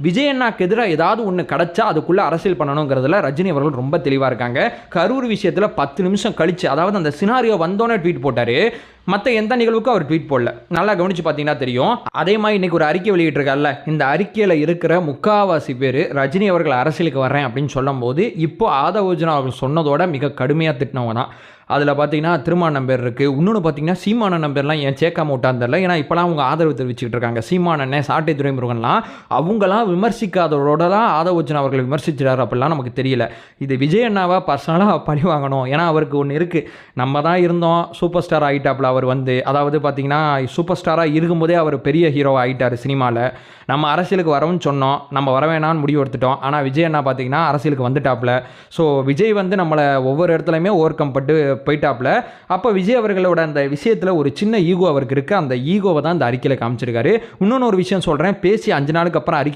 விஜய் அண்ணாக்கு எதிராக ஏதாவது ஒன்று கிடைச்சா அதுக்குள்ள அரசியல் பண்ணணுங்கிறதுல ரஜினி அவர்கள் ரொம்ப தெளிவாக இருக்காங்க. கரூர் விஷயத்தில் 10 நிமிஷம் கழிச்சு, அதாவது அந்த சினாரியோ வந்தோன்னே ட்வீட் போட்டார். மற்ற எந்த நிகழ்வுக்கும் அவர் ட்வீட் போடல. நல்லா கவனிச்சு பார்த்தீங்கன்னா தெரியும். அதே மாதிரி இன்னைக்கு ஒரு அறிக்கை வெளியிட்டிருக்காருல்ல, இந்த அறிக்கையில் இருக்கிற முக்காவாசி பேர் ரஜினி அவர்கள் அரசியலுக்கு வர்றேன் அப்படின்னு சொல்லும் போது இப்போ ஆதவர்ஜுனா அவர்கள் சொன்னதோட மிக கடுமையாக திட்டினவங்க தான். அதில் பார்த்தீங்கன்னா திருமாவளவன் பேர் இருக்குது. இன்னொன்று பார்த்தீங்கன்னா சீமானன் பேர்லாம் ஏன் சேர்க்காம விட்டான்னு தெரியல. ஏன்னா இப்போலாம் அவங்க ஆதரவு தெரிவிச்சுக்கிட்டு இருக்காங்க. சீமானண்ணே, சாட்டை துரைமுருகன்லாம் அவங்களாம் விமர்சிக்காதவரோடலாம் ஆதவர்ஜுனா அவர்கள் விமர்சிச்சிடாரு அப்படிலாம் நமக்கு தெரியல. இது விஜய் அண்ணாவை பர்சனலாக பழி வாங்கணும். ஏன்னா அவருக்கு ஒன்று இருக்குது, நம்ம தான் இருந்தோம் சூப்பர் ஸ்டார் ஆகிட்டாப்புல அவர் வந்து, அதாவது பார்த்தீங்கன்னா சூப்பர் ஸ்டாராக இருக்கும்போதே அவர் பெரிய ஹீரோ ஆகிட்டார் சினிமாவில். நம்ம அரசியலுக்கு வரோம்னு சொன்னோம், நம்ம வர வேணான்னு முடிவு எடுத்துட்டோம். ஆனால் விஜய் அண்ணா பார்த்தீங்கன்னா அரசியலுக்கு வந்துட்டாப்புல. ஸோ விஜய் வந்து நம்மளை ஒவ்வொரு இடத்துலையுமே ஓவர் கம் பட்டு போயிட்டாப்புல. அப்போ விஜய் அவர்களோட அந்த விஷயத்தில் ஒரு சின்ன ஈகோ அவருக்கு இருக்குது. அந்த ஈகோவை தான் இந்த அறிக்கையில் காமிச்சிருக்காரு. இன்னொன்று ஒரு விஷயம் சொல்கிறேன், பேசி 5 நாளுக்கு அப்புறம் அறிக்கை